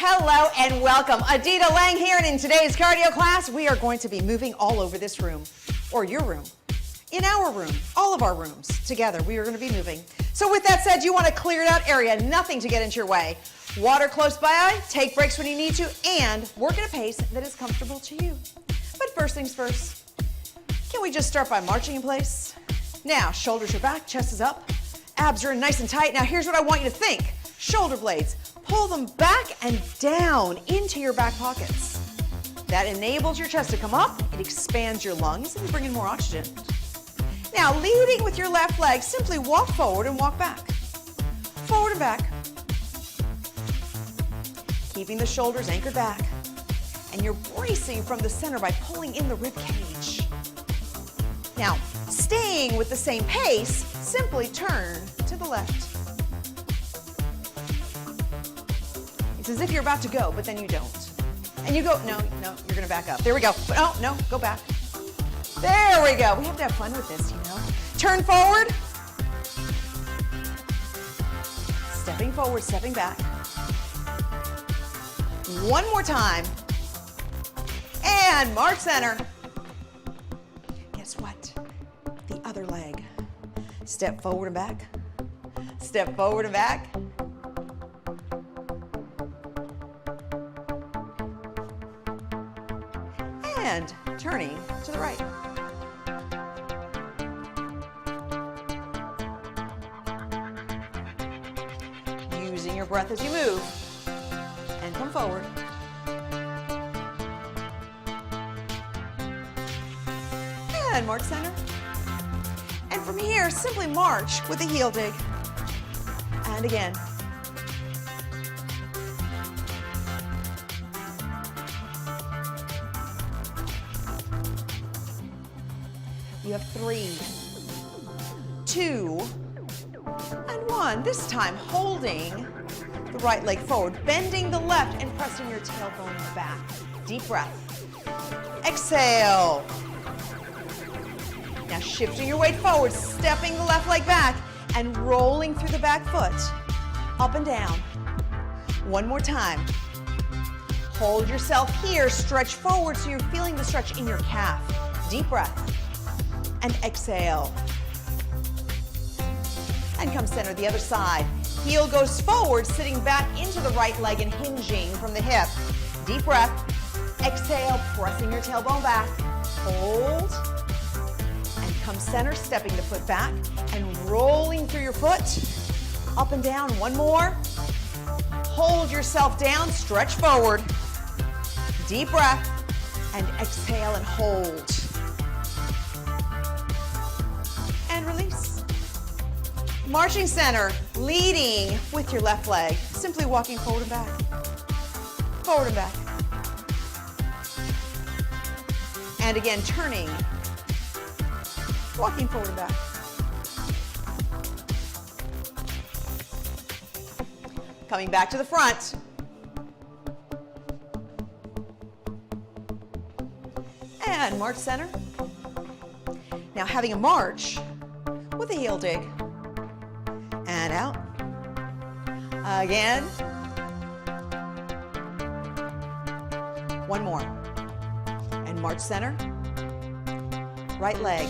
Hello and welcome. Adita Lang here, and in today's cardio class, we are going to be moving all over this room, or your room, in our room, all of our rooms together. We are going to be moving. So with that said, you want a cleared out area, nothing to get into your way. Water close by, take breaks when you need to, and work at a pace that is comfortable to you. But first things first, can we just start by marching in place? Now, shoulders are back, chest is up, abs are in nice and tight. Now here's what I want you to think. Shoulder blades, pull them back and down into your back pockets. That enables your chest to come up, it expands your lungs, and you bring in more oxygen. Now, leading with your left leg, simply walk forward and walk back. Forward and back. Keeping the shoulders anchored back. And you're bracing from the center by pulling in the rib cage. Now, staying with the same pace, simply turn to the left. It's as if you're about to go, but then you don't. And you go, no, you're gonna back up. There we go. Oh, no, go back. There we go. We have to have fun with this, you know. Turn forward. Stepping forward, stepping back. One more time. And march center. Guess what? The other leg. Step forward and back. Step forward and back. And turning to the right. Using your breath as you move. And come forward. And march center. And from here, simply march with a heel dig. And again. You have 3, 2, and 1. This time, holding the right leg forward, bending the left and pressing your tailbone back. Deep breath. Exhale. Now shifting your weight forward, stepping the left leg back and rolling through the back foot, up and down. One more time. Hold yourself here, stretch forward so you're feeling the stretch in your calf. Deep breath. And exhale. And come center the other side. Heel goes forward, sitting back into the right leg and hinging from the hip. Deep breath. Exhale, pressing your tailbone back. Hold. And come center, stepping the foot back and rolling through your foot. Up and down. One more. Hold yourself down, stretch forward. Deep breath. And exhale and hold. And release. Marching center, leading with your left leg. Simply walking forward and back. Forward and back. And again, turning. Walking forward and back. Coming back to the front. And march center. Now having a march with a heel dig. And out. Again. One more. And march center. Right leg.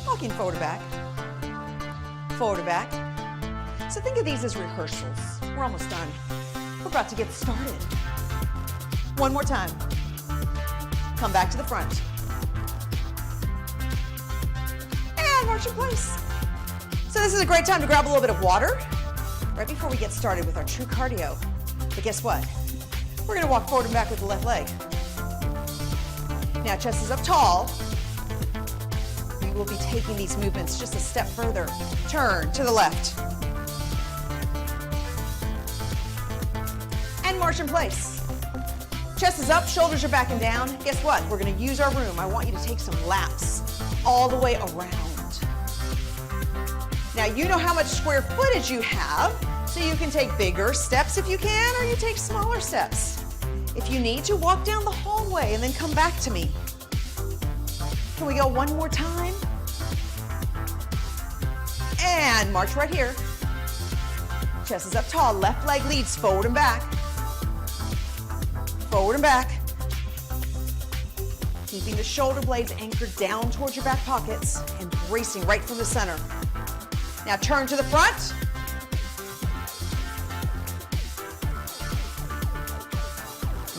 Walking forward and back. Forward and back. So think of these as rehearsals. We're almost done. We're about to get started. One more time. Come back to the front. And march in place. So this is a great time to grab a little bit of water right before we get started with our true cardio. But guess what? We're gonna walk forward and back with the left leg. Now chest is up tall. We will be taking these movements just a step further. Turn to the left. And march in place. Chest is up, shoulders are back and down. Guess what? We're gonna use our room. I want you to take some laps all the way around. Now you know how much square footage you have, so you can take bigger steps if you can, or you take smaller steps. If you need to, walk down the hallway and then come back to me. Can we go one more time? And march right here. Chest is up tall, left leg leads forward and back. forward and back. Keeping the shoulder blades anchored down towards your back pockets and bracing right from the center. Now turn to the front.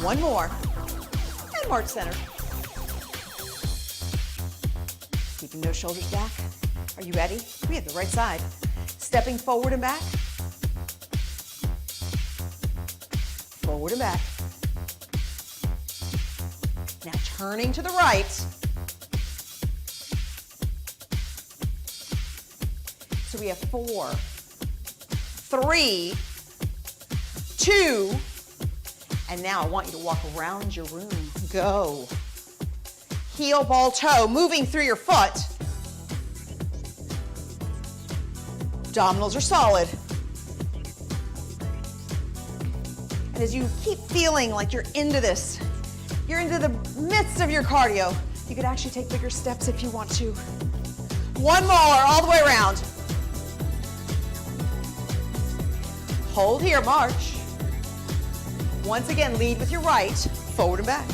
One more. And march center. Keeping those shoulders back. Are you ready? We have the right side. Stepping forward and back. Forward and back. Now turning to the right. So we have 4, 3, 2, and now I want you to walk around your room. Go. Heel, ball, toe, moving through your foot. Abdominals are solid. And as you keep feeling like you're into this, you're into the midst of your cardio, you could actually take bigger steps if you want to. One more, all the way around. Hold here, march. Once again, lead with your right, forward and back.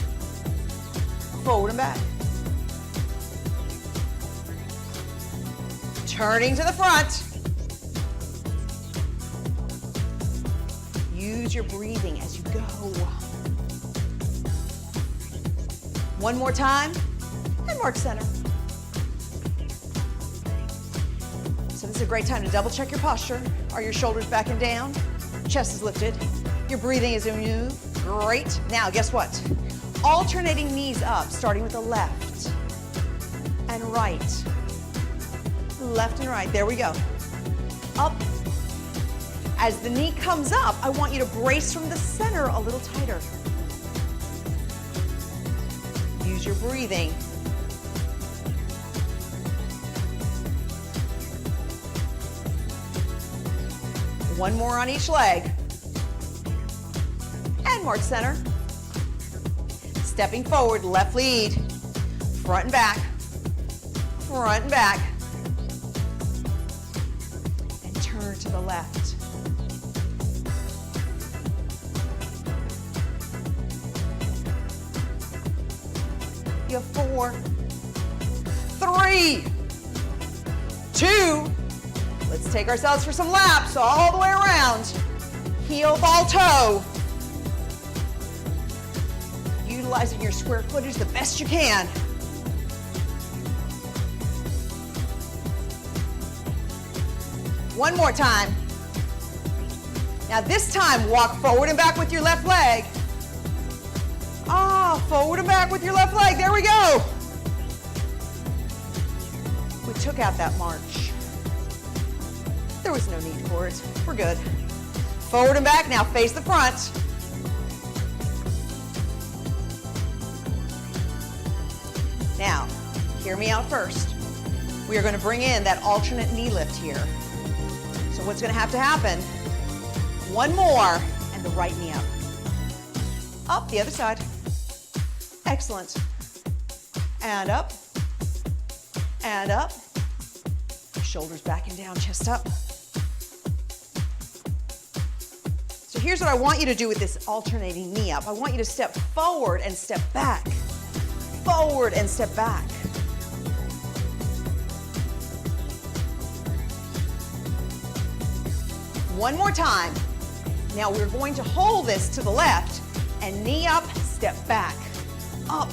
Forward and back. Turning to the front. Use your breathing as you go. One more time, and march center. So this is a great time to double check your posture. Are your shoulders back and down? Chest is lifted. Your breathing is in you. Great. Now, guess what? Alternating knees up, starting with the left and right. Left and right. There we go. Up. As the knee comes up, I want you to brace from the center a little tighter. Use your breathing. One more on each leg. And march center. Stepping forward, left lead. Front and back. Front and back. And turn to the left. You have 4, 3, 2. Let's take ourselves for some laps all the way around. Heel, ball, toe. Utilizing your square footage the best you can. One more time. Now this time, walk forward and back with your left leg. Forward and back with your left leg. There we go. We took out that march. There was no need for it. We're good. Forward and back. Now face the front. Now, hear me out first. We are going to bring in that alternate knee lift here. So what's going to have to happen? One more, and the right knee up. Up, the other side. Excellent. And up. And up. Shoulders back and down, chest up. So here's what I want you to do with this alternating knee up. I want you to step forward and step back. Forward and step back. One more time. Now we're going to hold this to the left and knee up, step back. Up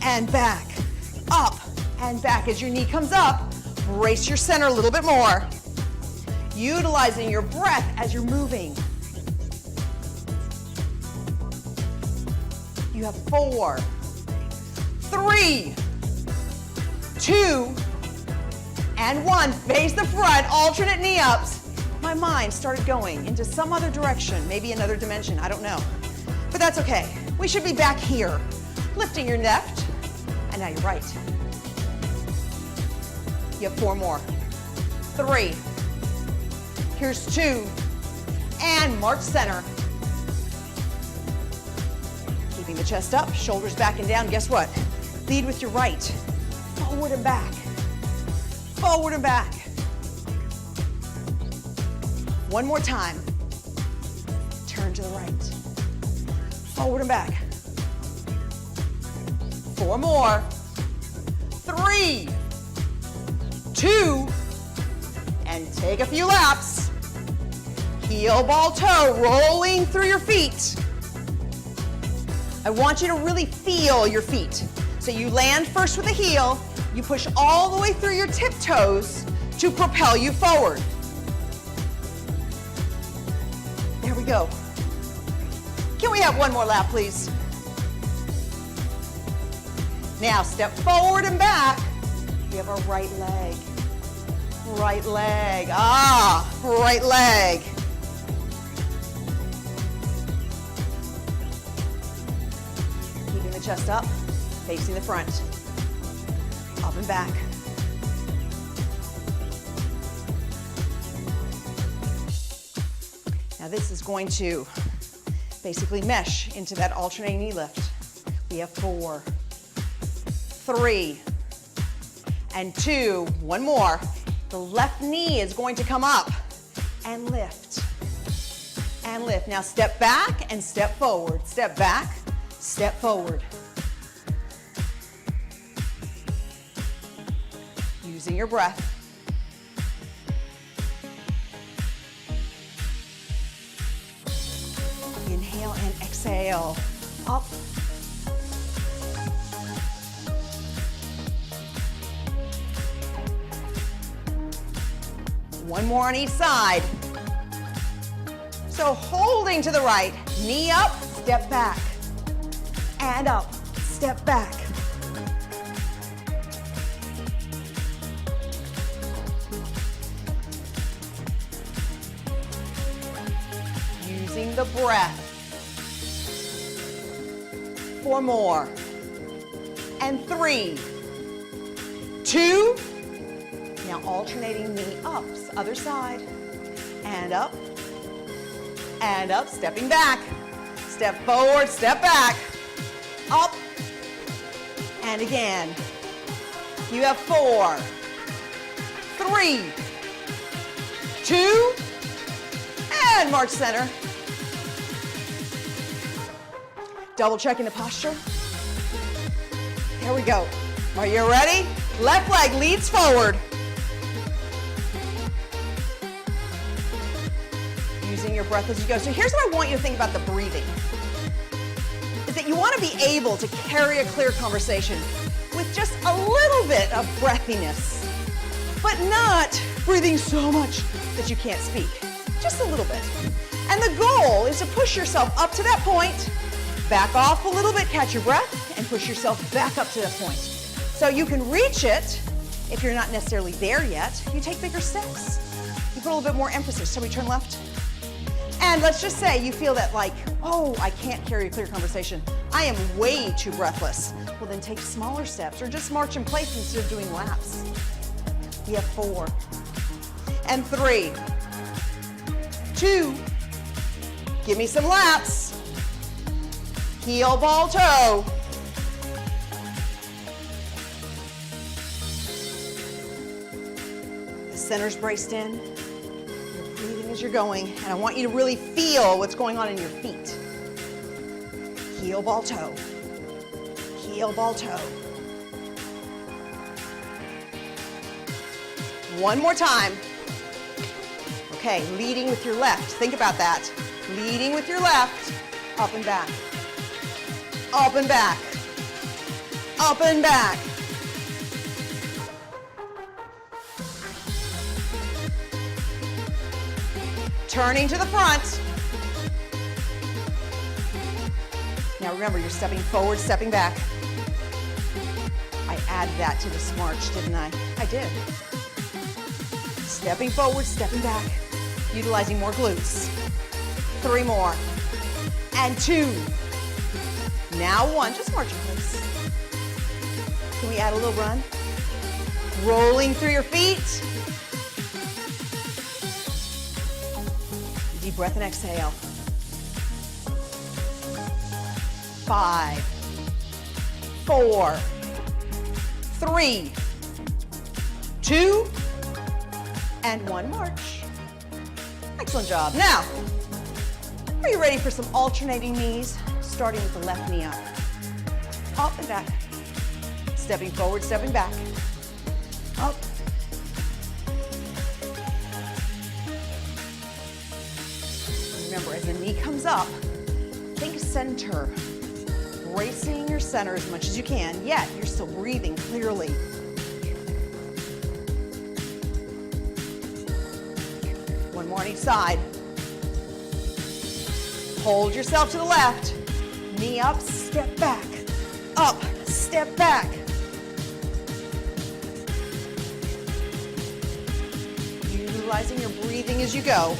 and back. Up and back. As your knee comes up, brace your center a little bit more. Utilizing your breath as you're moving. You have 4, 3, 2, and 1. Face the front, alternate knee ups. My mind started going into some other direction, maybe another dimension, I don't know. But that's okay. We should be back here. Lifting your left, and now your right. You have 4 more. 3. Here's 2. And march center. Keeping the chest up, shoulders back and down. Guess what? Lead with your right. Forward and back. Forward and back. One more time. Turn to the right. Forward and back. 4 more. 3, 2, and take a few laps. Heel, ball, toe, rolling through your feet. I want you to really feel your feet. So you land first with the heel, you push all the way through your tiptoes to propel you forward. There we go. Can we have one more lap, please? Now step forward and back. We have our right leg. Right leg. Ah, right leg. Keeping the chest up, facing the front. Up and back. Now this is going to basically mesh into that alternating knee lift. We have 4, 3, and 2. One more. The left knee is going to come up and lift. And lift. Now step back and step forward. Step back, step forward. Using your breath. Inhale and exhale. Up. One more on each side. So holding to the right, knee up, step back, and up, step back. Using the breath. 4 more. And 3, 2, now alternating knee ups, other side, and up, stepping back, step forward, step back, up, and again. You have 4, 3, 2, and march center. Double checking the posture. Here we go. Are you ready? Left leg leads forward. Using your breath as you go. So here's what I want you to think about the breathing. Is that you want to be able to carry a clear conversation with just a little bit of breathiness, but not breathing so much that you can't speak. Just a little bit. And the goal is to push yourself up to that point, back off a little bit, catch your breath, and push yourself back up to that point. So you can reach it if you're not necessarily there yet. You take bigger steps. You put a little bit more emphasis. So we turn left. And let's just say you feel that like, oh, I can't carry a clear conversation. I am way too breathless. Well, then take smaller steps or just march in place instead of doing laps. We have 4 and 3, 2, give me some laps. Heel, ball, toe. The center's braced in. You're breathing as you're going, and I want you to really feel what's going on in your feet. Heel, ball, toe. Heel, ball, toe. One more time. Okay, leading with your left. Think about that. Leading with your left, up and back. Up and back. Up and back. Turning to the front. Now remember, you're stepping forward, stepping back. I added that to this march, didn't I? I did. Stepping forward, stepping back. Utilizing more glutes. 3 more. And 2. Now 1. Just march in place. Can we add a little run? Rolling through your feet. Deep breath and exhale. 5, 4, 3, 2, and 1. March. Excellent job. Now, are you ready for some alternating knees? Starting with the left knee up. Up and back. stepping forward, stepping back. Up. Remember, as the knee comes up, think center. Bracing your center as much as you can, yet you're still breathing clearly. One more on each side. Hold yourself to the left. Knee up, step back. Up, step back. Utilizing your breathing as you go.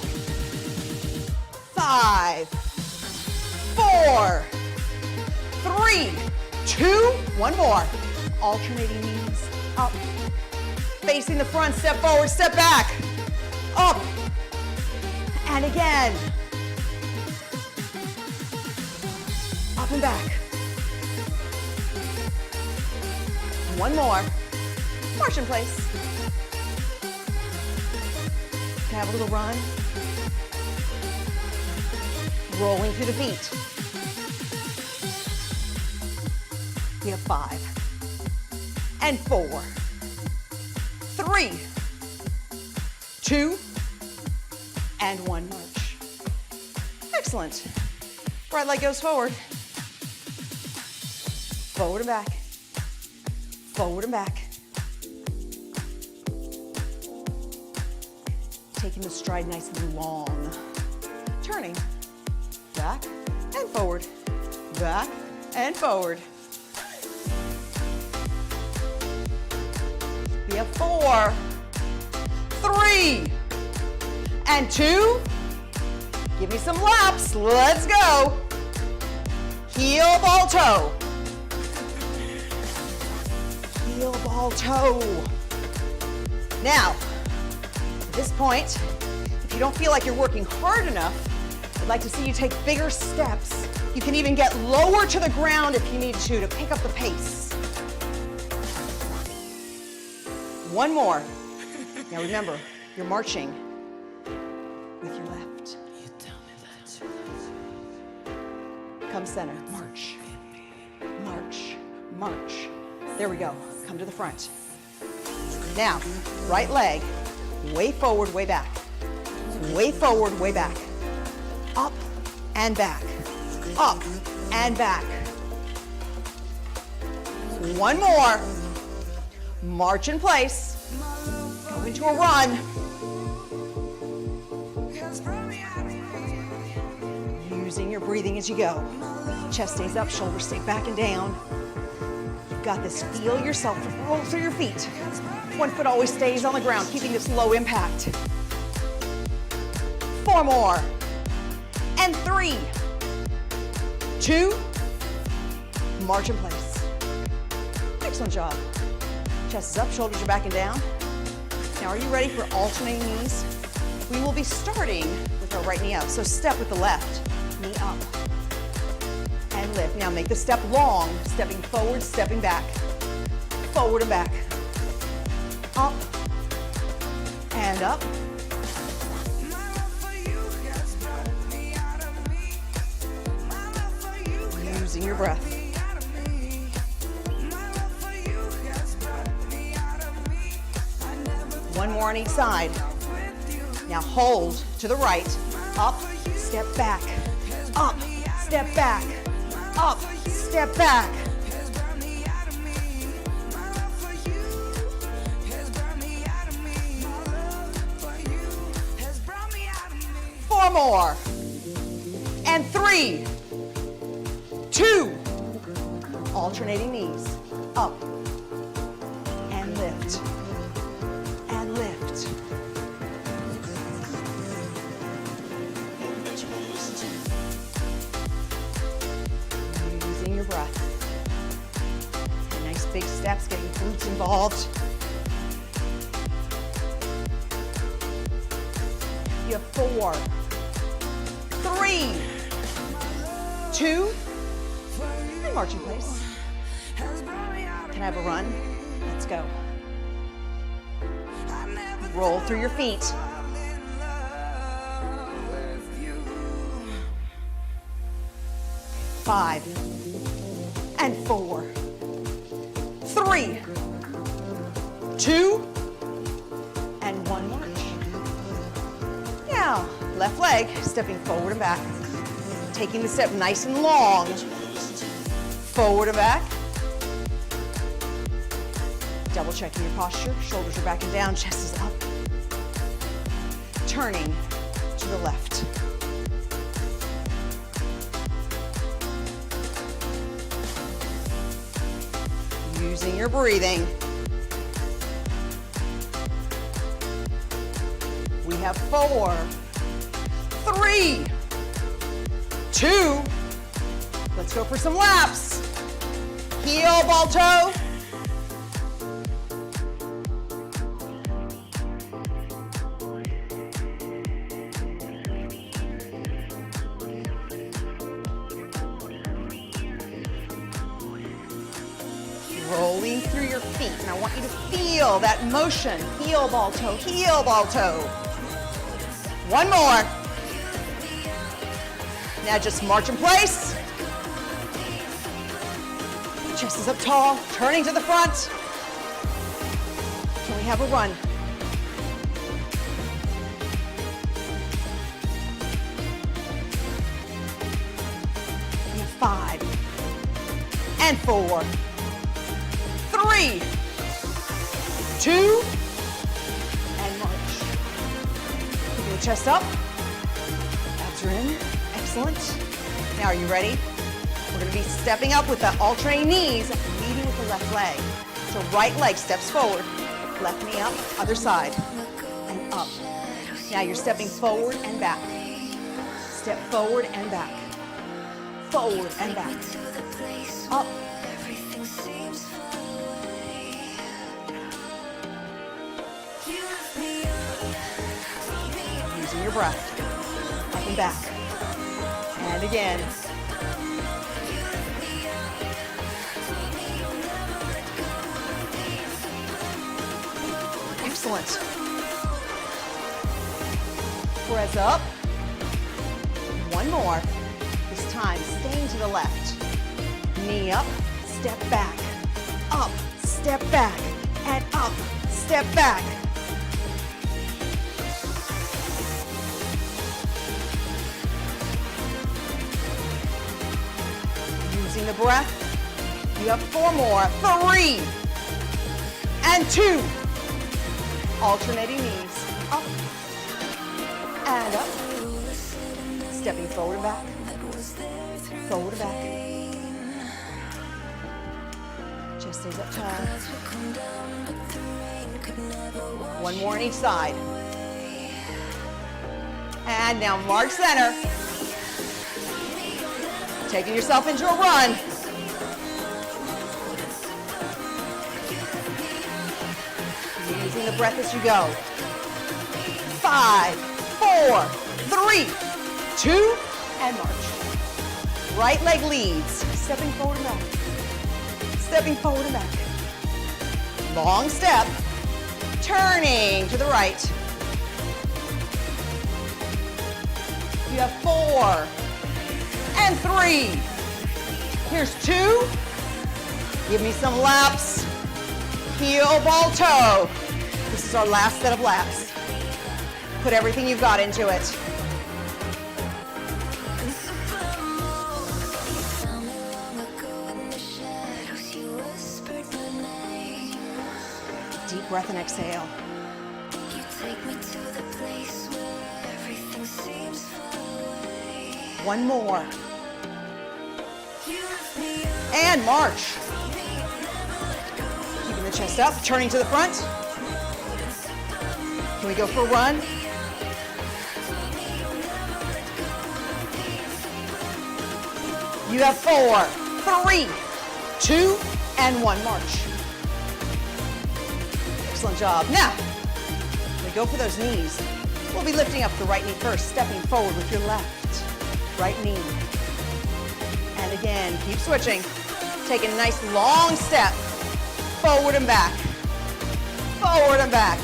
5, 4, 3, 2, one more. Alternating knees, up. Facing the front, step forward, step back. Up. And again. Up and back. One more. March in place. Can I have a little run? Rolling through the feet. We have 5 and 4, 3, 2, and 1 march. Excellent. Right leg goes forward. Forward and back. Forward and back. Taking the stride nice and long. Turning. Back and forward. Back and forward. We have 4, 3, and 2. Give me some laps. Let's go. Heel, ball, toe. Heel, ball, toe. Now, at this point, if you don't feel like you're working hard enough, I'd like to see you take bigger steps. You can even get lower to the ground if you need to pick up the pace. One more. Now remember, you're marching with your left. Come center, march, march, march. There we go, come to the front. Now, right leg, way forward, way back. Way forward, way back. Up and back, up and back. One more. March in place. Go into a run. Using your breathing as you go. Chest stays up, shoulders stay back and down. You've got this. Feel yourself roll through your feet. One foot always stays on the ground, keeping this low impact. 4 more. And 3, 2, march in place. Excellent job. Chest is up, shoulders are back and down. Now, are you ready for alternating knees? We will be starting with our right knee up. So step with the left, knee up, and lift. Now make the step long, stepping forward, stepping back, forward and back, up, and up. Using your breath. One more on each side. Now hold to the right. Up, step back. Up, step back. Up, step back. Four more. And 3, 2. Alternating knees. Up. And lift. And lift. Using your breath. Nice big steps, getting glutes involved. You have 4, 3, 2, and march in place. Can I have a run? Let's go. Roll through your feet. 5, and 4, 3, 3, 2, and 1 march. Now, left leg, stepping forward and back. Taking the step nice and long. Forward and back. Double checking your posture. Shoulders are back and down, chest is up. Turning to the left. Using your breathing. We have 4, 3, 2. Let's go for some laps. Heel, ball, toe. Rolling through your feet, and I want you to feel that motion. Heel, ball, toe, heel, ball, toe. One more. Now just march in place. Chest is up tall, turning to the front. Can we have a run? We have 5 and 4, 3, 2, and march. Keeping the chest up. Abs are in. Excellent. Now are you ready? We're going to be stepping up with the alternating knees, leading with the left leg. So right leg steps forward, left knee up, other side, and up. Now you're stepping forward and back. Step forward and back. Forward and back. Up. Using your breath. Up and back. And again. Excellent. Press up. One more. This time, staying to the left. Knee up, step back. Up, step back. And up, step back. Using the breath. You have 4 more. 3 and 2. Alternating knees. Up and up. Stepping forward and back. Forward and back. Chest stays up tall. One more on each side. And now march center. Taking yourself into a run. Using the breath as you go. 5, 4, 3, 2, and march. Right leg leads. Stepping forward and back. Stepping forward and back. Long step. Turning to the right. You have 4 and 3. Here's 2. Give me some laps. Heel, ball, toe. This is our last set of laps. Put everything you've got into it. Deep breath and exhale. One more. And march. Keeping the chest up, turning to the front. Can we go for a run? You have 4, 3, 2, and 1 march. Excellent job. Now, we go for those knees. We'll be lifting up the right knee first, stepping forward with your left. Right knee. And again, keep switching. Take a nice long step. Forward and back. Forward and back.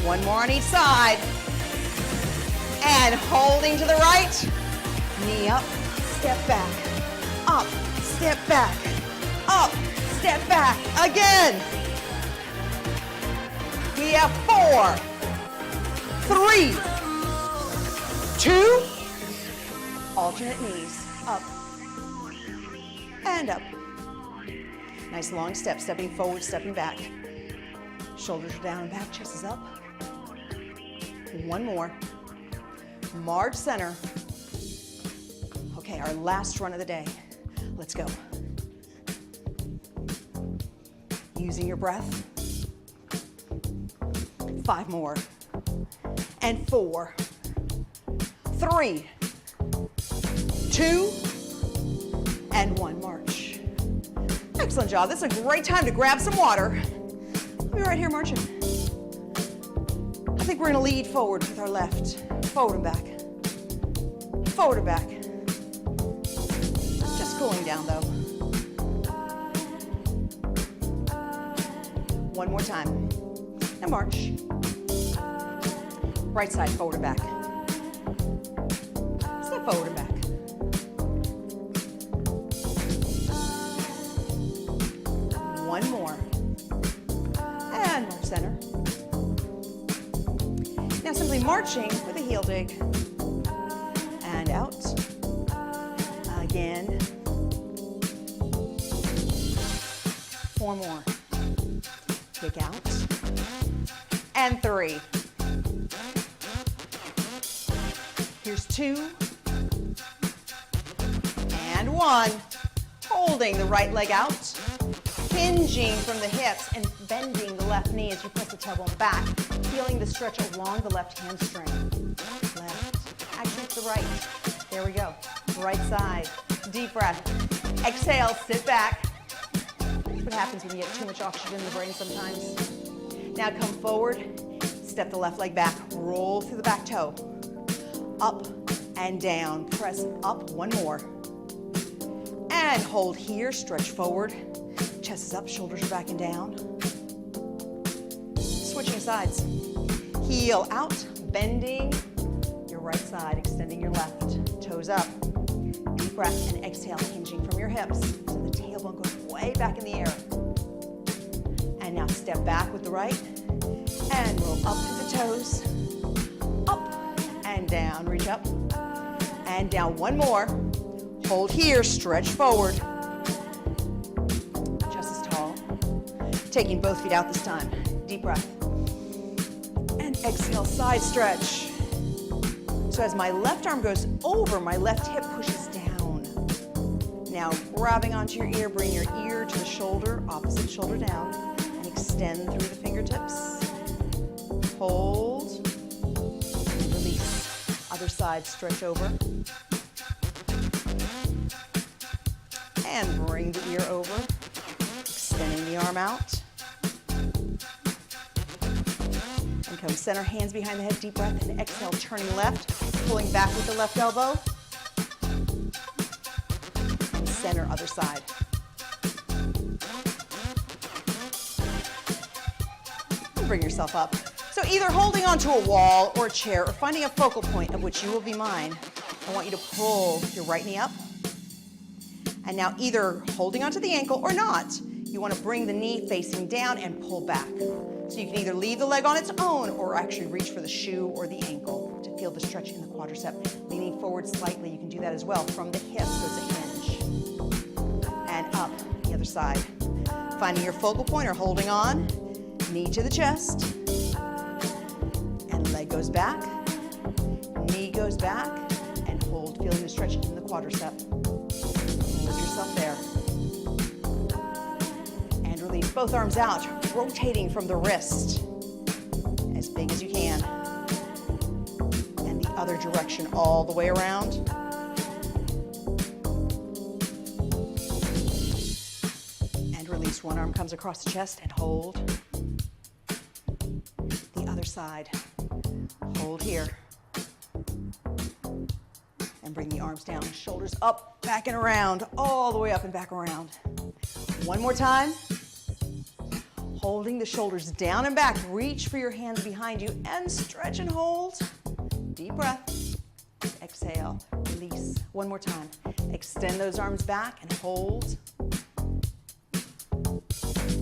One more on each side. And holding to the right. Knee up, step back. Up, step back. Up, step back. Again. We have 4, 3, 2. Alternate knees. Up and up. Nice long step, stepping forward, stepping back. Shoulders are down and back, chest is up. One more. March center. Okay, our last run of the day. Let's go. Using your breath. 5 more. And 4, 3, 2, and 1. March. Excellent job. This is a great time to grab some water. We'll be right here marching. I think we're going to lead forward with our left. Forward and back. Forward and back. Just cooling down though. One more time. Now march. Right side, forward and back. Step forward and back. One more. And march center. Now simply marching with a heel dig. And out. Again. 4 more. Kick out. And 3. Here's 2. And 1. Holding the right leg out. Hinging from the hips and bending the left knee as you press the tailbone back. Feeling the stretch along the left hamstring. Left. Actually, it's the right. There we go. Right side. Deep breath. Exhale, sit back. That's what happens when you get too much oxygen in the brain sometimes. Now come forward. Step the left leg back. Roll through the back toe. Up and down. Press up. 1 more. And hold here. Stretch forward. Chest is up. Shoulders are back and down. Switching sides. Heel out. Bending your right side. Extending your left. Toes up. Deep breath and exhale. Hinging from your hips. So the tailbone goes way back in the air. And now step back with the right. And roll up to the toes. Up and down. Reach up and down. 1 more. Hold here. Stretch forward. Just as tall. Taking both feet out this time. Deep breath. And exhale. Side stretch. So as my left arm goes over, my left hip pushes down. Now grabbing onto your ear, bring your ear to the shoulder, opposite shoulder down, and extend through the fingertips. Hold, and release. Other side, stretch over. And bring the ear over, extending the arm out. And come center, hands behind the head, deep breath, and exhale, turning left, pulling back with the left elbow. And center, other side. And bring yourself up. So either holding onto a wall or a chair or finding a focal point of which you will be mine, I want you to pull your right knee up. And now either holding onto the ankle or not, you want to bring the knee facing down and pull back. So you can either leave the leg on its own or actually reach for the shoe or the ankle to feel the stretch in the quadricep. Leaning forward slightly, you can do that as well. From the hips, so it's a hinge. And up, the other side. Finding your focal point or holding on. Knee to the chest. And leg goes back. Knee goes back. And hold, feeling the stretch in the quadricep. Hold yourself there. And release. Both arms out, rotating from the wrist as big as you can. And the other direction all the way around. And release. One arm comes across the chest and hold. The other side. Hold here. And bring the arms down, shoulders up, back and around, all the way up and back around. One more time. Holding the shoulders down and back. Reach for your hands behind you and stretch and hold. Deep breath. Exhale, release. One more time. Extend those arms back and hold.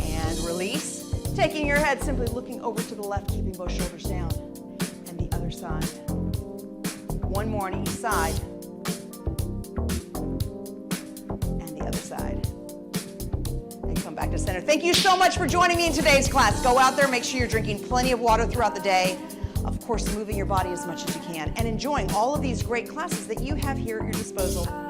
And release. Taking your head, simply looking over to the left, keeping both shoulders down. And the other side. One more on each side. And the other side. And come back to center. Thank you so much for joining me in today's class. Go out there, make sure you're drinking plenty of water throughout the day. Of course, moving your body as much as you can and enjoying all of these great classes that you have here at your disposal.